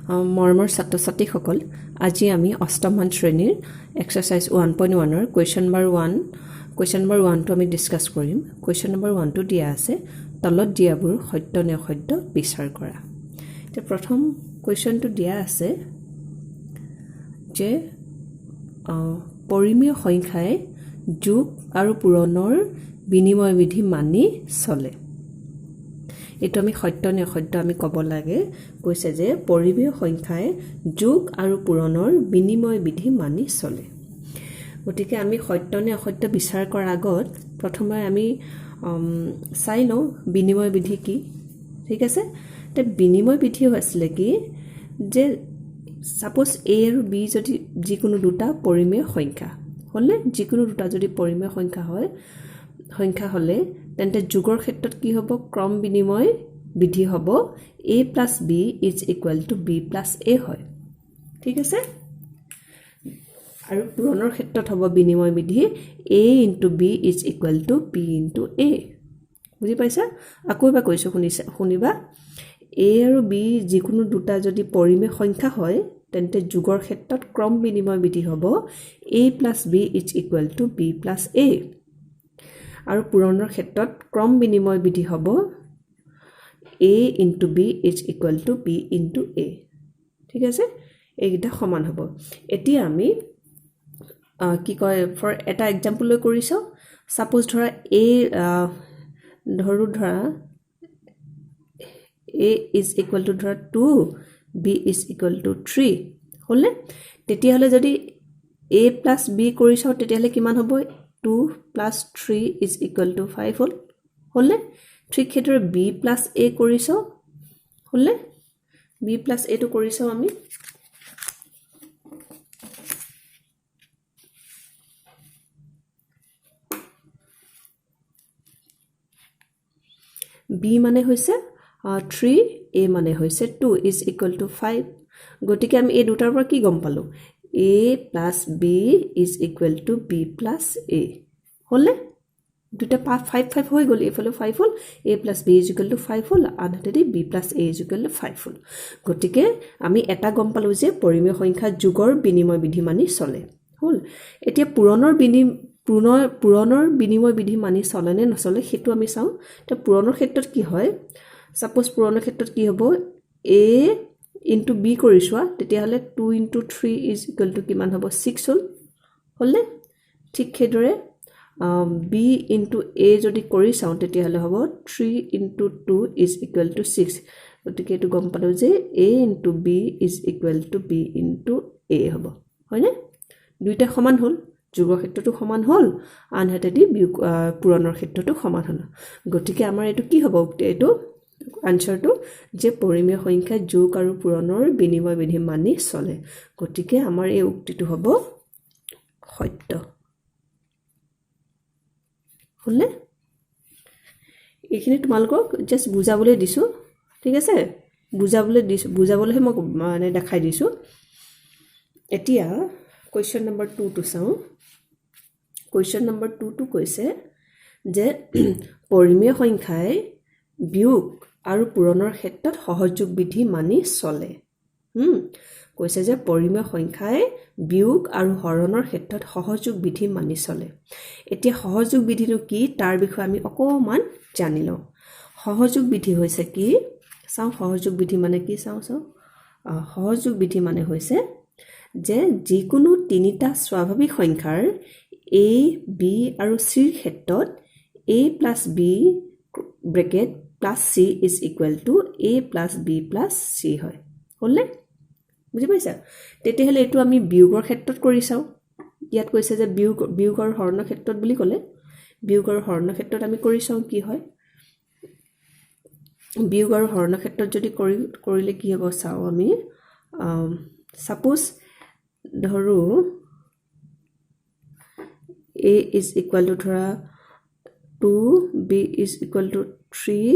মৰমৰ ছাত্ৰ-ছাত্ৰীসকল, আজি আমি অষ্টমমান শ্ৰেণীৰ এক্সাৰসাইজ 1.1ৰ কুৱেশ্যন নম্বৰ 1টো আমি ডিছকাছ কৰিম। কুৱেশ্যন নম্বৰ 1টো দিয়া আছে, তলত দিয়াবোৰ সত্য নে অসত্য বিচাৰ কৰা। এতিয়া প্ৰথম কুৱেশ্যনটো দিয়া আছে যে পৰিমেয় সংখ্যাই যোগ আৰু পূৰণৰ বিনিময় বিধি মানি চলে। এইটো আমি সত্য নে অসত্য আমি ক'ব লাগে। কৈছে যে পৰিমেয় সংখ্যাই যোগ আৰু পূৰণৰ বিনিময় বিধি মানি চলে। গতিকে আমি সত্য নে অসত্য বিচাৰ কৰাৰ আগত প্ৰথমে আমি চাই লওঁ বিনিময় বিধি কি। ঠিক আছে, তে বিনিময় বিধি আছিলে কি যে সাপোজ এ আৰু বি যদি যিকোনো দুটা পৰিমেয় সংখ্যা হ'লে, যিকোনো দুটা যদি পৰিমেয় সংখ্যা হ'লে তেন্তে যোগৰ ক্ষেত্ৰত কি হ'ব, ক্ৰম বিনিময় বিধি হ'ব a plus b is equal to b plus a হয়। ঠিক আছে, আৰু পূৰণৰ ক্ষেত্ৰত হ'ব বিনিময় বিধি a into b is equal to b into a। বুজি পাইছা? আকৌ এবাৰ কৈছোঁ, শুনিবা। a আৰু b যিকোনো দুটা যদি পৰিমেয় সংখ্যা হয় তেন্তে যোগৰ ক্ষেত্ৰত ক্ৰম বিনিময় বিধি হ'ব a plus b is equal to b plus a। আৰু পূৰণৰ ক্ষেত্ৰত ক্ৰম বিনিময় বিধি হ'ব a into b is equal to b into a। ঠিক আছে, এইকেইটা সমান হ'ব। এতিয়া আমি কি কয় ফৰ এটা এক্সাম্পল লৈ কৰি চাওঁ। সাপোজ ধৰা ধৰা a is equal to ধৰা 2, b is equal to 3 হ'লে, তেতিয়াহ'লে যদি a plus b কৰি চাওঁ তেতিয়াহ'লে কিমান হ'ব, 2 plus 3 is equal to 5 হ'লে। ঠিক সেইদৰে b plus a কৰি চাওঁ হ'লে, b plus a টো কৰি চাওঁ আমি। b মানে হৈছে 3, a মানে হৈছে 2 is equal to 5। গতিকে আমি এই দুটাৰ পৰা কি গম পালোঁ, a plus b is equal to b plus a হ'লে। দুটা 5 হৈ গ'ল, এইফালে 5 হ'ল, a plus b is equal to 5 হ'ল, আনহাতে b plus a is equal to 5 হ'ল। গতিকে আমি এটা গম পালোঁ যে পৰিমেয় সংখ্যা যোগৰ বিনিময় বিধি মানি চলে হ'ল। এতিয়া পূৰণৰ বিনিময় বিধি মানি চলে নে নচলে সেইটো আমি চাওঁ। এতিয়া পূৰণৰ ক্ষেত্ৰত কি হয়, সাপোজ পূৰণৰ ক্ষেত্ৰত কি হ'ব, a into b কৰি চোৱা তেতিয়াহ'লে 2 into 3 is equal to কিমান হ'ব, 6 হ'লে। ঠিক সেইদৰে b into a যদি কৰি চাওঁ তেতিয়াহ'লে হ'ব 3 into 2 is equal to 6। গতিকে এইটো গম পালোঁ যে a into b is equal to b into a হ'ব, হয়নে? দুইটা সমান হ'ল, যোগৰ ক্ষেত্ৰতো সমান হ'ল, আনহাতে পূৰণৰ ক্ষেত্ৰতো সমান হ'ল। গতিকে আমাৰ এইটো কি হ'ব, এইটো আনচাৰটো যে পৰিমেয় সংখ্যা যোগ আৰু পূৰণৰ বিনিময় বিধি মানি চলে। গতিকে আমাৰ এই উক্তিটো হ'ব সত্য হ'লে। এইখিনি তোমালোকক জাষ্ট বুজাবলৈ দিছোঁ। ঠিক আছে, বুজাবলৈহে মই মানে দেখাই দিছোঁ। এতিয়া কুৱেশ্যন নম্বৰ 2টো চাওঁ। কুৱেশ্যন নম্বৰ 2টো কৈছে যে পৰিমেয় সংখ্যাই বিয়োগ আৰু পূৰণৰ ক্ষেত্ৰত সহযোগ বিধি মানি চলে। কৈছে যে পৰিমেয় সংখ্যাই বিয়োগ আৰু হৰণৰ ক্ষেত্ৰত সহযোগ বিধি মানি চলে। এতিয়া সহযোগ বিধিটো কি তাৰ বিষয়ে আমি অকণমান জানি লওঁ। সহযোগ বিধি হৈছে কি চাওঁ, সহযোগ বিধি মানে কি চাওঁ। সহযোগ বিধি মানে হৈছে যে যিকোনো তিনিটা স্বাভাৱিক সংখ্যাৰ a, b আৰু c ৰ ক্ষেত্ৰত a plus b bracket plus c is equal to a plus b plus c হয় হ'লে। বুজি পাইছা? তেতিয়াহ'লে এইটো আমি বিয়োগৰ ক্ষেত্ৰত কৰি চাওঁ। ইয়াত কৈছে যে বিয়োগ আৰু হৰণৰ ক্ষেত্ৰত বুলি ক'লে, বিয়োগ আৰু হৰণৰ ক্ষেত্ৰত আমি কৰি চাওঁ কি হয়। বিয়োগ আৰু হৰণৰ ক্ষেত্ৰত যদি কৰিলে কি হ'ব চাওঁ আমি। সাপোজ ধৰো a is equal to ধৰা 2, b is equal to 3,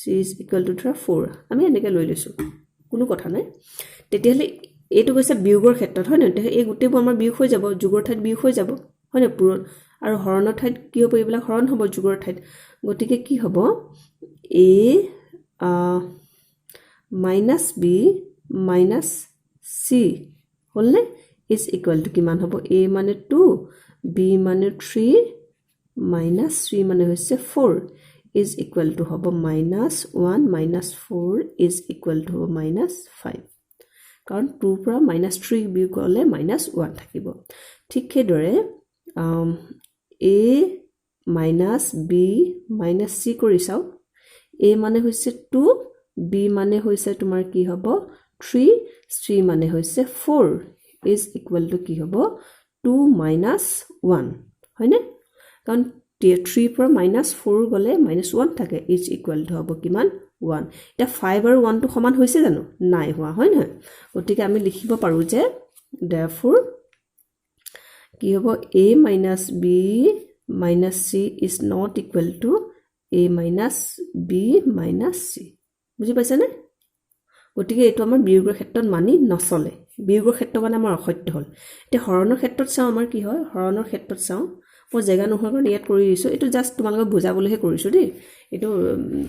c is equal to ধৰা 4। আমি এনেকৈ লৈ লৈছোঁ, কোনো কথা নাই। তেতিয়াহ'লে এইটো কৈছে বিয়োগৰ ক্ষেত্ৰত, হয় নহয়? এই গোটেইবোৰ আমাৰ বিয়োগ হৈ যাব, যোগৰ ঠাইত বিয়োগ হৈ যাব, হয় নহয়? পূৰণ আৰু হৰণৰ ঠাইত কি হ'ব, এইবিলাক হৰণ হ'ব যোগৰ ঠাইত। গতিকে কি হ'ব, a minus b minus c হলনে is equal to কিমান হ'ব a মানে 2 b মানে 3 minus 3 মানে হৈছে 4 is equal to হ'ব minus 1 minus 4 is equal to হ'ব minus 5 কাৰণ 2 পৰা minus 3 বিয়োগ কৰিলে minus 1 থাকিব ঠিক সেইদৰে a minus b minus c কৰি চাও a মানে হৈছে 2 b মানে হৈছে তোমাৰ কি হ'ব 3 c মানে হৈছে 4 is equal to কি হ'ব 2 minus 1 হয়নে কাৰণ 3 পৰা minus 4 গলে minus 1 থাকে is equal to হ'ব কিমান 1 এটা 5 আৰু 1 টো সমান হৈছে জানো নাই হোৱা হয় না গতিকে আমি লিখিব পাৰো যে therefore কি হ'ব a minus b minus c is not equal to a minus b minus c বুজি পাইছা নে গতিকে এটো আমাৰ বিয়োগৰ ক্ষেত্ৰত মানি নচলে বিয়োগৰ ক্ষেত্ৰত মানে আমাৰ অসত্য হল এতিয়া হৰণৰ ক্ষেত্ৰত চাও আমাৰ কি হয় হৰণৰ ক্ষেত্ৰত চাও মই জায়গা নোহোৱাৰ কাৰণে ইয়াত কৰি দিছো এটো জাস্ট তোমালোকক বুজাবলৈহে কৰিছো দেই এটো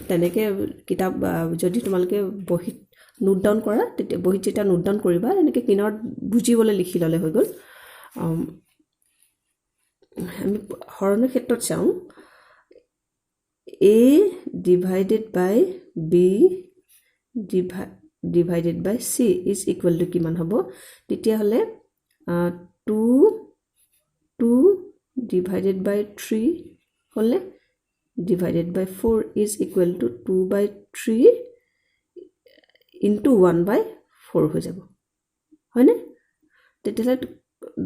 তেনেকে কিতাপ যদি তোমালোকে বহিত নোট ডাউন কৰা তেতিয়া বহিত যেটা নোট ডাউন কৰিবা এনেকে কিনাৰত বুজিবলৈ লিখি ললে হৈ গল আমি হৰণৰ ক্ষেত্ৰত চাও a divided by b divided by c is equal to কিমান হ'ব তেতিয়া হলে 2 divided by 3 হলে divided by 4 is equal to 2 by 3 into 1 by 4 হৈ যাব হয়নে তেতিয়া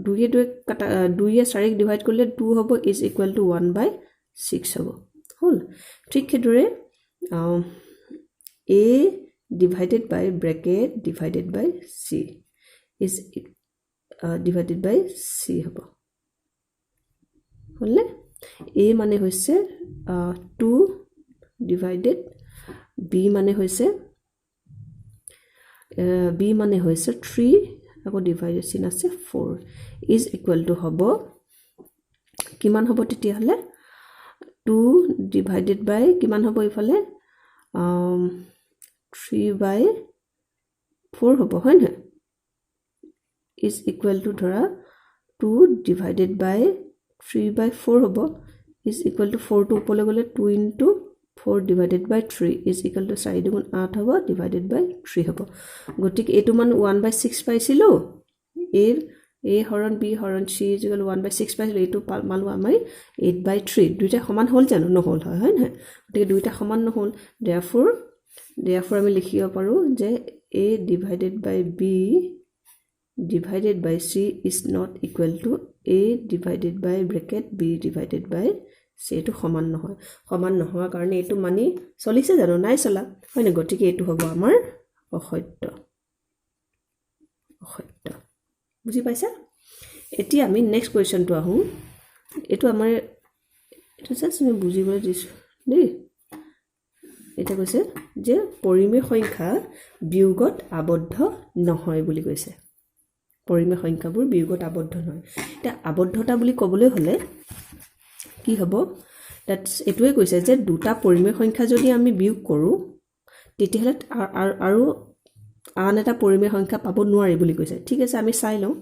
2 এ 4 ডিভাইড কৰিলে 2 হ'ব is equal to 1 by 6 হ'ব হল ঠিক সেইদৰে a divided by bracket divided by c is divided by c হ'ব হলনে a মানে হৈছে 2 divided b মানে হৈছে 3 আকৌ ডিভাইডেড চিন আছে 4 is equal to হ'ব কিমান হ'ব তেতিয়া হলে 2 divided by কিমান হ'ব ইফালে 3 by 4 হ'ব হয় না is equal to ধৰা 2 divided by 3 by 4 হ'ব is equal to 4 to উপলে গলে 2 into 4 divided by 3 is equal to 4 দুগুণ 8 হ'ব divided by 3 হ'ব গতিকে এটো মান 1 by 6 পাইছিলো a হৰণ b হৰণ c is equal to 1 by 6 পাইছিলো এটো মালু আমি 8 by 3 দুইটা সমান হল জানো নহল হয় না গতিকে দুইটা সমান নহল therefore আমি লিখিব পাৰো যে a divided by b divided by c is not equal to a divided by bracket b divided by c এটো সমান নহয় কাৰণে এটো মানি চলিছে জানো নাই চলা হয় না গতিকে এটো হ'ব আমাৰ অসত্য বুজি পাইছা এতিয়া আমি নেক্সট কোৱেশ্চনটো আহো এটো আমাৰ এটো জাস্ট আমি বুজিবলৈ দিছো দেই এটা কৈছে যে পৰিমেয় সংখ্যা বিয়োগত আবদ্ধ নহয় বুলি কৈছে পৰিমেয় সংখ্যাবোৰ বিয়োগত আবদ্ধ নহয় এটা আবদ্ধতা বুলি ক'বলৈ হলে কি হ'ব দ্যাটস এটোৱে কৈছে যে দুটা পৰিমেয় সংখ্যা যদি আমি বিয়োগ কৰো তেতিয়াহলে আৰু আন এটা পৰিমেয় সংখ্যা পাব নোৱাৰি বুলি কৈছে ঠিক আছে আমি চাই লওঁ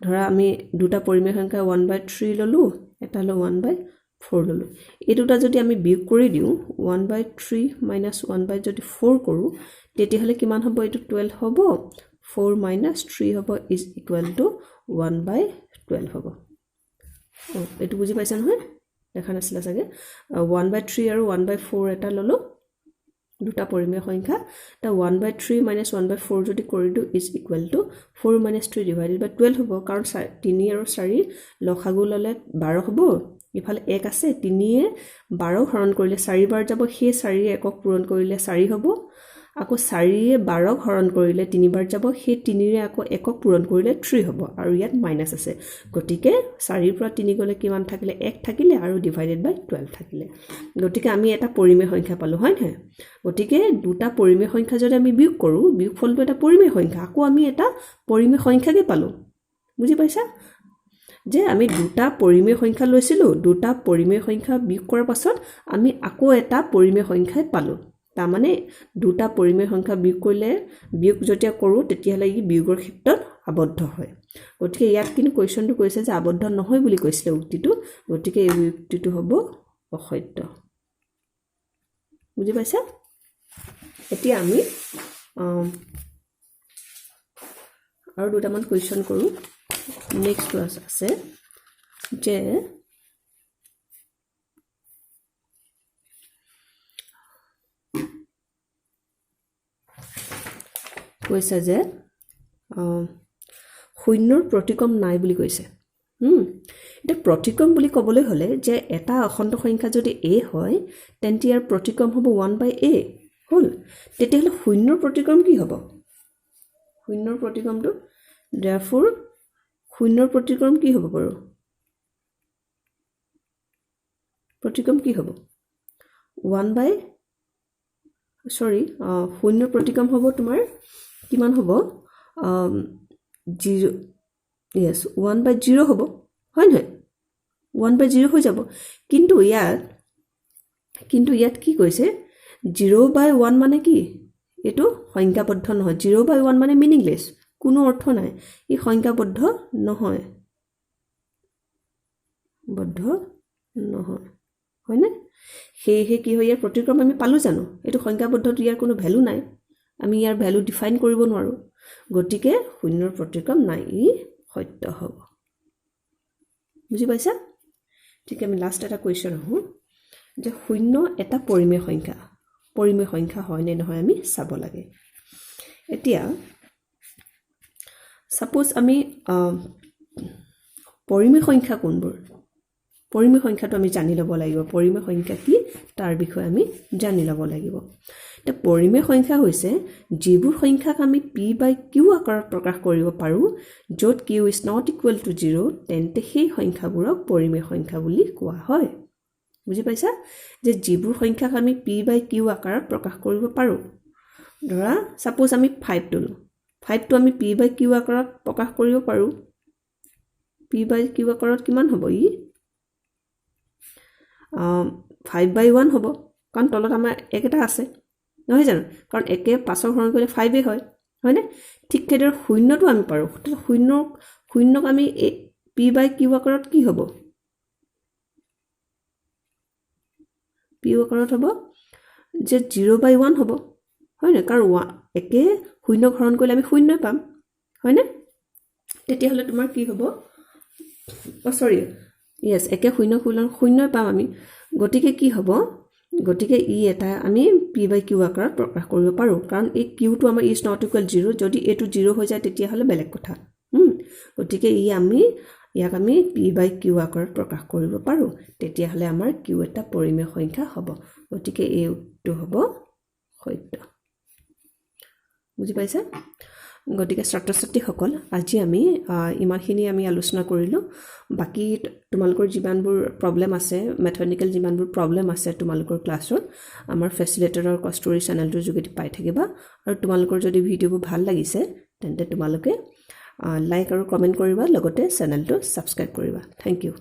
ধৰা আমি দুটা পৰিমেয় সংখ্যা 1/3 ললো এটা হলো 1/4 ললো এই দুটা যদি আমি বিয়োগ কৰি দিও 1/3 - 1 যদি 4 কৰো তেতিয়াহলে কিমান হ'ব এটো 12 হ'ব 4 - 3 হ'ব is equal to 1/12 হ'ব এটো বুজি পাইছা নহয় দেখা নাছিলা চাগে 1/3 আৰু 1/4 এটা ললো দুটা পৰিমেয় সংখ্যা তা 1/3 - 1/4 যদি কৰি দিও is equal to 4 - 3 divided by 12 হ'ব কাৰণ 3 আৰু 4 লসাগু ললে 12 হ'ব ইফালে 1 আছে 3 এ 12 হৰণ কৰিলে 4 বাৰ যাব সেই 4 একক পূৰণ কৰিলে 4 হ'ব আকৌ 4 এ 12 হৰণ কৰিলে 3 বাৰ যাব সেই 3 ৰে আকৌ একক পূৰণ কৰিলে 3 হ'ব আৰু ইয়াত মাইনাস আছে গতিকে 4 পৰা 3 গলে কিমান থাকিলে 1 থাকিলে আৰু ডিভাইডেড বাই 12 থাকিলে গতিকে আমি এটা পৰিমেয় সংখ্যা পালো হয় না গতিকে দুটা পৰিমেয় সংখ্যা যদি আমি বিয়োগ কৰো বিয়োগফলটো এটা পৰিমেয় সংখ্যা আকৌ আমি এটা পৰিমেয় সংখ্যাকে পালো বুজি পাইছা যে আমি দুটা পৰিমেয় সংখ্যা লৈছিলো দুটা পৰিমেয় সংখ্যা বিয়োগ কৰাৰ পাছত আমি আকৌ এটা পৰিমেয় সংখ্যা পালো তাৰ মানে দুটা পৰিমেয় সংখ্যা বিয়োগ কৰিলে বিয়োগ যেতিয়া কৰোঁ তেতিয়াহ'লে ই বিয়োগৰ ক্ষেত্ৰত আবদ্ধ হয় গতিকে ইয়াত কিন্তু কোৱেশ্চনটো কৈছে যে আবদ্ধ নহয় বুলি কৈছিলে উক্তিটো গতিকে এই উক্তিটো হ'ব অসত্য বুজি পাইছা এতিয়া আমি আৰু দুটামান কোৱেশ্চন কৰোঁ নেক্সট ক্লাছ আছে যে কৈছে যে শূন্যৰ প্ৰতিক্ৰম নাই বুলি কৈছে এটা প্ৰতিক্ৰম বুলি ক'বলৈ হ'লে যে এটা অখণ্ড সংখ্যা যদি a হয় তেন্তে ইয়াৰ প্ৰতিক্ৰম হ'ব 1/a হ'ল তেতিয়াহ'লে শূন্যৰ প্ৰতিক্ৰম কি হ'ব শূন্যৰ প্ৰতিক্ৰমটো therefore শূন্যৰ প্ৰতিক্ৰম কি হ'ব বাৰু প্ৰতিক্ৰম কি হ'ব 1 শূন্যৰ প্ৰতিক্ৰম হ'ব তোমাৰ কিমান হ'ব 0 yes 1/0 হ'ব হয় নহয় 1/0 হৈ যাব কিন্তু ইয়াত কি কৈছে 0/1 মানে কি এটো সংখ্যাবদ্ধ নহয় 0/1 মানে মিনিংলেছ কোনো অৰ্থ নাই ই সংখ্যাবদ্ধ নহয় হয়নে সেয়ে কি হয় ইয়াৰ প্ৰতিক্ৰম আমি পালো জানো এটো সংখ্যাবদ্ধত ইয়াৰ কোনো ভ্যালু নাই আমি ইয়াৰ ভ্যালু ডিফাইন কৰিব নোৱাৰো গতিকে শূন্যৰ প্ৰতিক্ৰম নাই ই সত্য হ'ব বুজি পাইছা ঠিক আমি লাষ্ট এটা কোৱেশ্চন হও যে শূন্য এটা পৰিমেয় সংখ্যা হয় নে নহয় আমি চাব লাগে এতিয়া সাপোজ আমি পৰিমেয় সংখ্যা কোনবোৰ পৰিমেয় সংখ্যাটো আমি জানি ল'ব লাগিব পৰিমেয় সংখ্যা কি তাৰ বিষয়ে আমি জানি ল'ব লাগিব তে পৰিমেয় সংখ্যা হৈছে যিবোৰ সংখ্যাক আমি p/q আকাৰত প্ৰকাশ কৰিব পাৰো য'ত q is not equal to 0 তেন্তে সেই সংখ্যাবোৰক পৰিমেয় সংখ্যা বুলি কোৱা হয় বুজি পাইছা যে যিবোৰ সংখ্যাক আমি p/q আকাৰত প্ৰকাশ কৰিব পাৰো ধৰা সাপোজ আমি 5 ললো 5 টো আমি p/q আকাৰত প্ৰকাশ কৰিব পাৰো p/q আকাৰত কিমান হ'ব ই 5/1 হ'ব কাৰণ তলত আমাৰ এক এটা আছে নহয় জানো কাৰণ একে 5 হৰণ কৰিলে 5 এ হয় হয়নে ঠিক সেইদৰে শূন্যটো আমি পাৰো শূন্যক আমি p/q আকাৰত কি হ'ব p আকাৰত হ'ব যে 0/1 হ'ব হয়নে কাৰণ একে শূন্যক হৰণ কৰিলে আমি শূন্য পাম হয়নে তেতিয়াহ'লে তোমাৰ কি হ'ব yes একে শূন্য পাম আমি গতিকে কি হ'ব গতিকে ই এটা আমি p/q আকাৰত প্ৰকাশ কৰিব পাৰো কাৰণ এই q টো আমাৰ is not equal 0 যদি এটো 0 হৈ যায় তেতিয়া হলে বেলেগ কথা গতিকে ইয়াক আমি p/q আকাৰত প্ৰকাশ কৰিব পাৰো তেতিয়া হলে আমাৰ q এটা পৰিমেয় সংখ্যা হ'ব গতিকে এইটো হ'ব সত্য বুজি পাইছা গতিকে ছাত্ৰ-ছাত্ৰীসকল আজি আমি ইমানখিনি আমি আলোচনা কৰিলো বাকি তোমালোকৰ যিমানবোৰ প্ৰবলেম আছে মেথমেটিক্যাল যিমানবোৰ প্ৰবলেম আছে তোমালোকৰ ক্লাছত আমাৰ ফেচিলিটেটৰৰ কষ্টৰি চেনেলটোৰ যোগেদি পাই থাকিবা আৰু তোমালোকৰ যদি ভিডিঅ'বোৰ ভাল লাগিছে তেন্তে তোমালোকে লাইক আৰু কমেন্ট কৰিবা লগতে চেনেলটো সাবস্ক্ৰাইব কৰিবা থ্যাংক ইউ